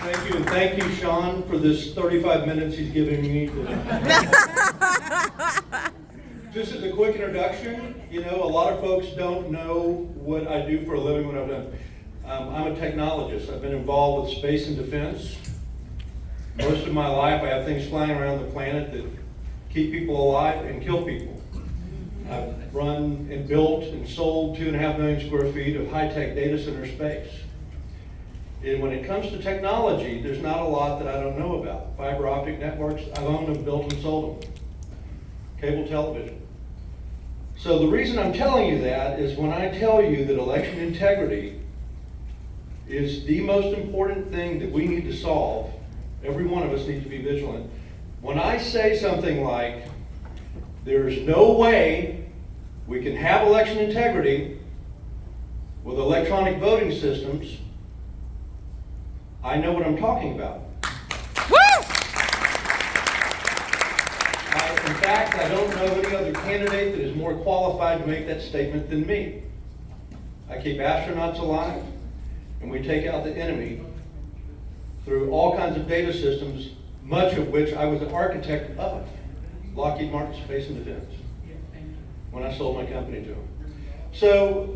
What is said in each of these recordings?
Thank you, and thank you, Sean, for this 35 minutes he's giving me. Just as a quick introduction, a lot of folks don't know what I do for a living, what I've done. I'm a technologist. I've been involved with space and defense. Most of my life, I have things flying around the planet that keep people alive and kill people. I've run and built and sold 2.5 million square feet of high-tech data center space. And when it comes to technology, there's not a lot that I don't know about. Fiber optic networks, I've owned them, built and sold them. Cable television. So the reason I'm telling you that is when I tell you that election integrity is the most important thing that we need to solve, every one of us needs to be vigilant. When I say something like, there's no way we can have election integrity with electronic voting systems, I know what I'm talking about. In fact, I don't know any other candidate that is more qualified to make that statement than me. I keep astronauts alive, and we take out the enemy through all kinds of data systems, much of which I was an architect of, Lockheed Martin Space and Defense, when I sold my company to them. So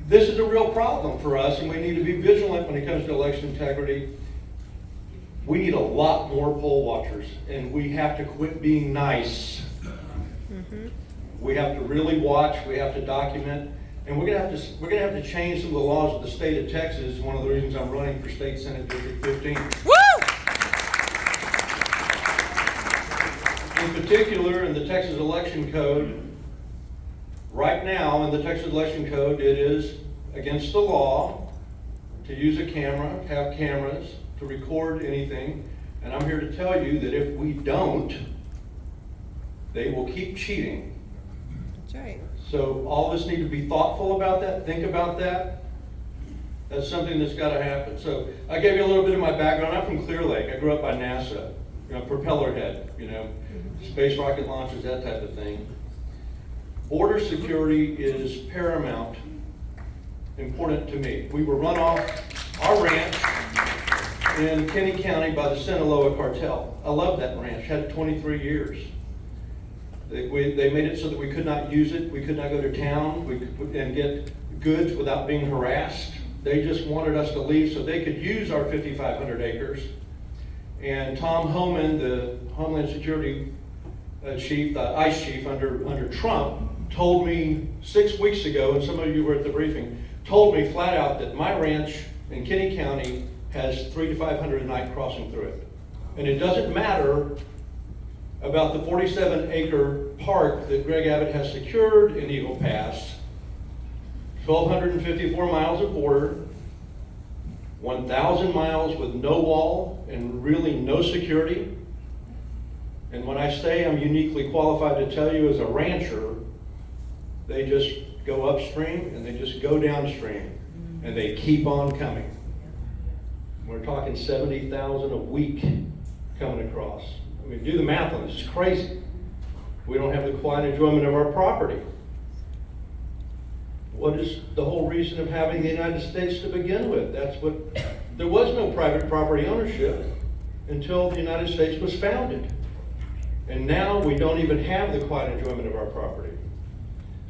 this is a real problem for us, and we need to be vigilant when it comes to election integrity. We need a lot more poll watchers, and we have to quit being nice. We have to really watch, we have to document, and we're gonna have to change some of the laws of the state of Texas. One of the reasons I'm running for State Senate District 15. Woo! In particular, in the Texas Election Code, right now in the Texas Election Code, it is against the law to use a camera, have cameras, to record anything. And I'm here to tell you that if we don't, they will keep cheating. That's right. So all of us need to be thoughtful about that, think about that. That's something that's got to happen. So I gave you a little bit of my background. I'm from Clear Lake. I grew up by NASA, propeller head, space rocket launchers, that type of thing. Border security is paramount, important to me. We were run off our ranch in Kenny County by the Sinaloa cartel. I love that ranch, had it 23 years. They made it so that we could not use it, we could not go to town and get goods without being harassed. They just wanted us to leave so they could use our 5,500 acres. And Tom Homan, the Homeland Security chief, the ICE chief under Trump, told me 6 weeks ago, and some of you were at the briefing, told me flat out that my ranch in Kenny County has 300 to 500 a night crossing through it. And it doesn't matter about the 47-acre park that Greg Abbott has secured in Eagle Pass, 1,254 miles of border, 1,000 miles with no wall and really no security. And when I say I'm uniquely qualified to tell you as a rancher, they just go upstream and they just go downstream and they keep on coming. We're talking 70,000 a week coming across. I mean, do the math on this, it's crazy. We don't have the quiet enjoyment of our property. What is the whole reason of having the United States to begin with? There was no private property ownership until the United States was founded. And now we don't even have the quiet enjoyment of our property.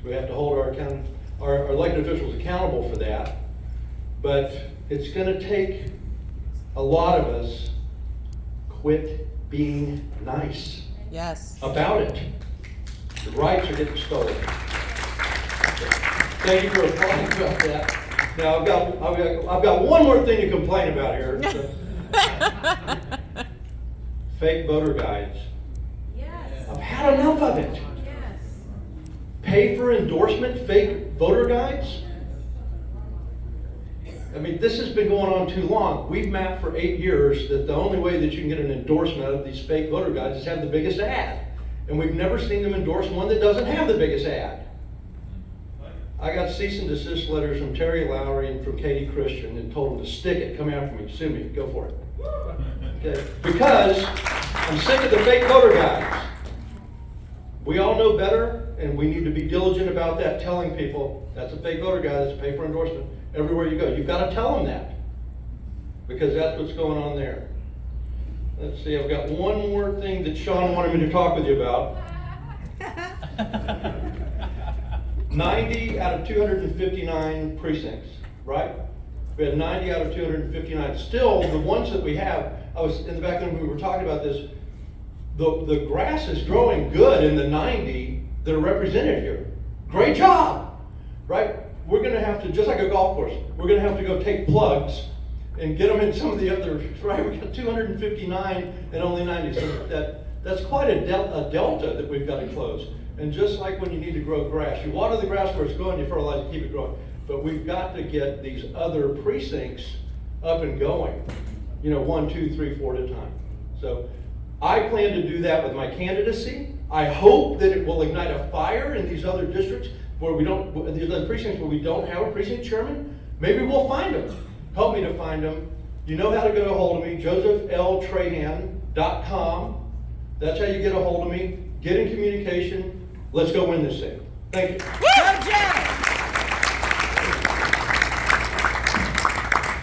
So we have to hold our elected officials accountable for that. But it's gonna take a lot of us quit being nice about it. The rights are getting stolen. Thank you for applauding about that. Now I've got one more thing to complain about here. Fake voter guides. Yes. I've had enough of it. Yes. Pay for endorsement fake voter guides? I mean, this has been going on too long. We've mapped for 8 years that the only way that you can get an endorsement out of these fake voter guides is have the biggest ad. And we've never seen them endorse one that doesn't have the biggest ad. I got cease and desist letters from Terry Lowry and from Katie Christian and told them to stick it, come after me, sue me, go for it. Okay? Because I'm sick of the fake voter guides. We all know better, and we need to be diligent about that, telling people that's a fake voter guide, that's a pay for endorsement. Everywhere you go, you've got to tell them that. because that's what's going on there. Let's see, I've got one more thing that Sean wanted me to talk with you about. 90 out of 259 precincts, right? We had 90 out of 259. Still, the ones that we have, I was in the back when we were talking about this, the grass is growing good in the 90 that are represented here. Great job, right? We're gonna have to, just like a golf course, we're gonna have to go take plugs and get them in some of the other, right? We got 259 and only 90, so that's quite a delta that we've got to close. And just like when you need to grow grass, you water the grass where it's growing, you fertilize it, keep it growing. But we've got to get these other precincts up and going, 1, 2, 3, 4 at a time. So I plan to do that with my candidacy. I hope that it will ignite a fire in these other districts these other precincts where we don't have a precinct chairman. Maybe we'll find them. Help me to find them. You know how to get a hold of me, josephltrahan.com. That's how you get a hold of me. Get in communication. Let's go win this thing. Thank you. Go, Joe!